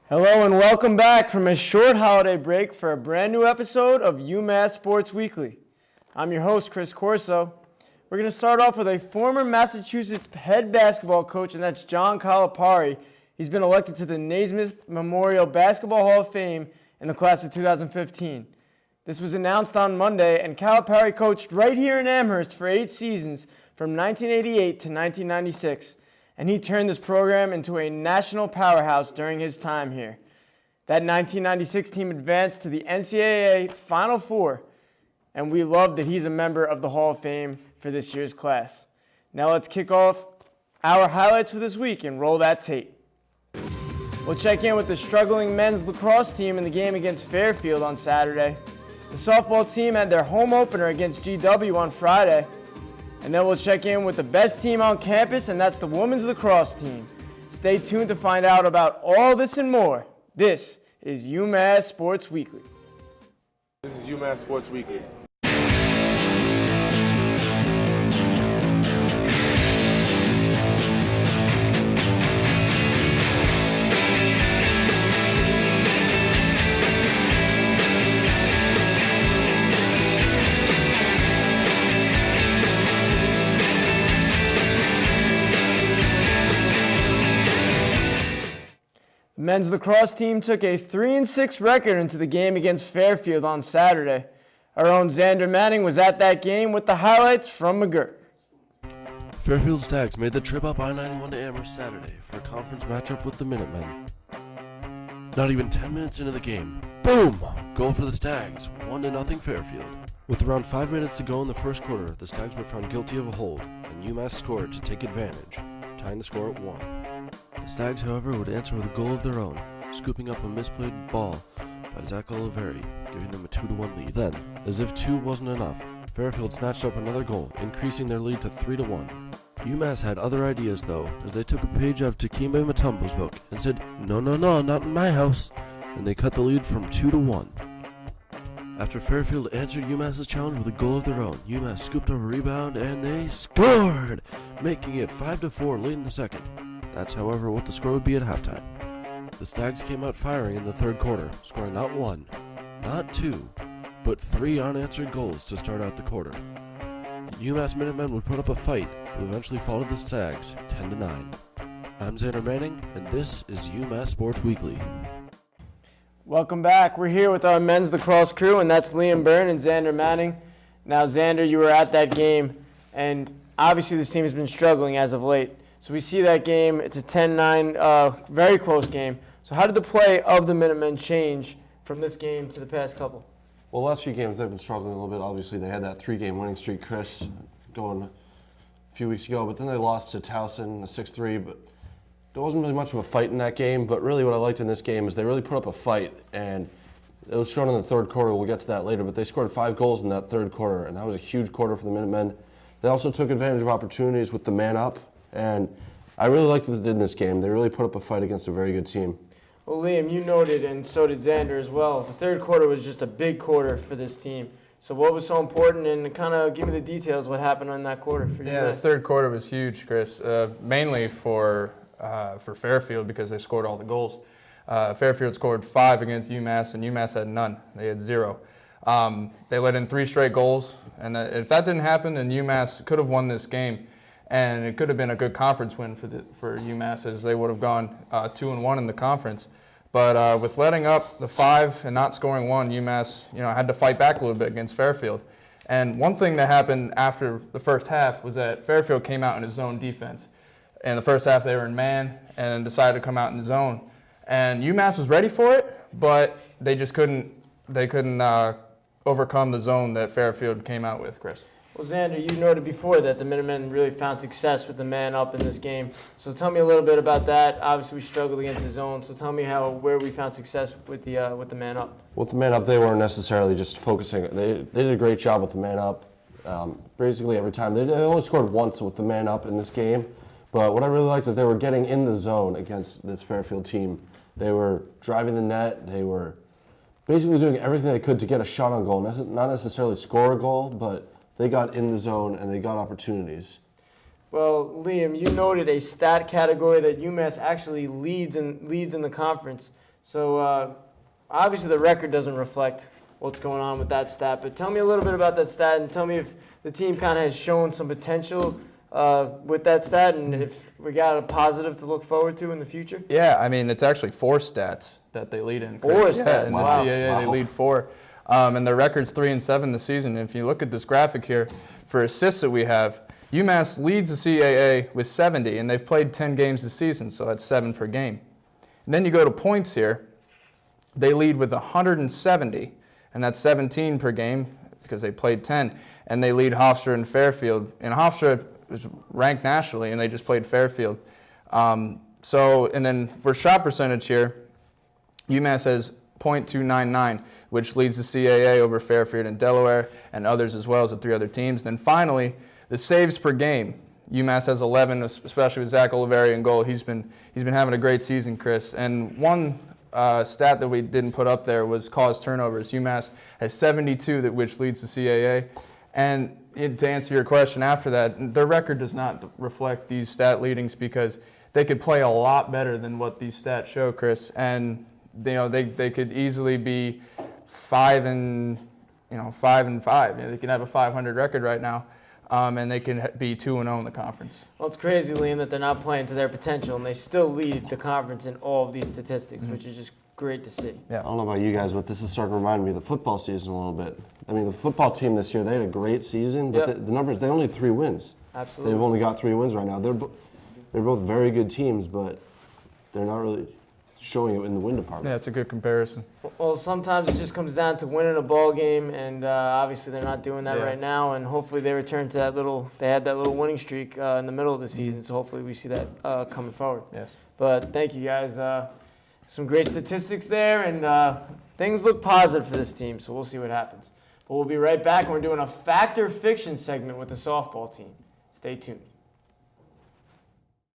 Hello and welcome back from a short holiday break for a brand new episode of UMass Sports Weekly. I'm your host, Chris Corso. We're going to start off with a former Massachusetts head basketball coach, and that's John Calipari. He's been elected to the Naismith Memorial Basketball Hall of Fame in the class of 2015. This was announced on Monday, and Calipari coached right here in Amherst for 8 seasons from 1988 to 1996. And he turned this program into a national powerhouse during his time here. That 1996 team advanced to the NCAA Final Four, and we love that he's a member of the Hall of Fame for this year's class. Now let's kick off our highlights for this week and roll that tape. We'll check in with the struggling men's lacrosse team in the game against Fairfield on Saturday. The softball team had their home opener against GW on Friday. And then we'll check in with the best team on campus, and that's the women's lacrosse team. Stay tuned to find out about all this and more. This is UMass Sports Weekly. This is UMass Sports Weekly. The men's lacrosse team took a 3-6 record into the game against Fairfield on Saturday. Our own Zander Manning was at that game with the highlights from McGurk. Fairfield Stags made the trip up I-91 to Amherst Saturday for a conference matchup with the Minutemen. Not even 10 minutes into the game, boom! Goal for the Stags, 1-0 Fairfield. With around 5 minutes to go in the first quarter, the Stags were found guilty of a hold, and UMass scored to take advantage, tying the score at 1. The Stags, however, would answer with a goal of their own, scooping up a misplayed ball by Zach Oliveri, giving them a 2-1 lead. Then, as if 2 wasn't enough, Fairfield snatched up another goal, increasing their lead to 3-1. UMass had other ideas, though, as they took a page out of Takimbe Mutombo's book and said, "No, not in my house," and they cut the lead from 2-1. After Fairfield answered UMass's challenge with a goal of their own, UMass scooped up a rebound and they scored, making it 5-4 late in the second. That's, however, what the score would be at halftime. The Stags came out firing in the third quarter, scoring not 1, not 2, but 3 unanswered goals to start out the quarter. The UMass Minutemen would put up a fight, but eventually fall to the Stags, 10-9. I'm Zander Manning, and this is UMass Sports Weekly. Welcome back. We're here with our men's lacrosse crew, and that's Liam Byrne and Zander Manning. Now, Zander, you were at that game, and obviously this team has been struggling as of late. So we see that game. It's a 10-9, very close game. So how did the play of the Minutemen change from this game to the past couple? Well, the last few games they've been struggling a little bit. Obviously, they had that 3-game winning streak, Chris, going a few weeks ago. But then they lost to Towson, a 6-3. But there wasn't really much of a fight in that game. But really what I liked in this game is they really put up a fight. And it was shown in the third quarter. We'll get to that later. But they scored 5 goals in that third quarter. And that was a huge quarter for the Minutemen. They also took advantage of opportunities with the man up. And I really liked what they did in this game. They really put up a fight against a very good team. Well, Liam, you noted, and so did Zander as well, the third quarter was just a big quarter for this team. So what was so important, and kind of give me the details what happened in that quarter for you Yeah, guys. the third quarter was huge, Chris, mainly for Fairfield because they scored all the goals. Fairfield scored 5 against UMass, and UMass had none. They had 0. They let in 3 straight goals, and if that didn't happen, then UMass could have won this game. And it could have been a good conference win for UMass, as they would have gone 2-1 in the conference. But with letting up the 5 and not scoring 1, UMass had to fight back a little bit against Fairfield. And one thing that happened after the first half was that Fairfield came out in his zone defense. In the first half, they were in man and decided to come out in the zone. And UMass was ready for it, but they just couldn't overcome the zone that Fairfield came out with, Chris. Well, Zander, you noted before that the Minutemen really found success with the man up in this game. So tell me a little bit about that. Obviously, we struggled against the zone. So tell me where we found success with the man up. With the man up, they weren't necessarily just focusing. They did a great job with the man up. Basically every time. They only scored once with the man up in this game. But what I really liked is they were getting in the zone against this Fairfield team. They were driving the net. They were basically doing everything they could to get a shot on goal. Not necessarily score a goal, but they got in the zone and they got opportunities. Well, Liam, you noted a stat category that UMass actually leads in the conference. So obviously the record doesn't reflect what's going on with that stat, but tell me a little bit about that stat and tell me if the team kind of has shown some potential with that stat and if we got a positive to look forward to in the future. Yeah, I mean, it's actually 4 stats that they lead in. 4 Chris. stats? Yeah, in Wow. the CAA, they lead 4. And their record's 3-7 this season. And if you look at this graphic here, for assists that we have, UMass leads the CAA with 70, and they've played 10 games this season, so that's 7 per game. And then you go to points here, they lead with 170, and that's 17 per game because they played 10, and they lead Hofstra and Fairfield. And Hofstra is ranked nationally, and they just played Fairfield. And then for shot percentage here, UMass has .299, which leads the CAA over Fairfield and Delaware and others as well as the 3 other teams. Then finally, the saves per game. UMass has 11, especially with Zach Oliveri in goal. He's been having a great season, Chris. And one stat that we didn't put up there was caused turnovers. UMass has 72, which leads the CAA. And to answer your question after that, their record does not reflect these stat leadings because they could play a lot better than what these stats show, Chris. And they could easily be 5 and 5. They can have a 500 record right now, and they can be 2-0 in the conference. Well, it's crazy, Liam, that they're not playing to their potential, and they still lead the conference in all of these statistics, which is just great to see. Yeah. I don't know about you guys, but this is starting to remind me of the football season a little bit. I mean, the football team this year, they had a great season, but Yep. the numbers, they only had 3 wins. Absolutely. They've only got 3 wins right now. They're both very good teams, but they're not really showing it in the win department. Yeah, it's a good comparison. Well, sometimes it just comes down to winning a ball game, and obviously they're not doing that Yeah. right now. And hopefully they return to they had that little winning streak in the middle of the season. So hopefully we see that coming forward. Yes. But thank you guys. Some great statistics there, and things look positive for this team. So we'll see what happens. But we'll be right back. We're doing a fact or fiction segment with the softball team. Stay tuned.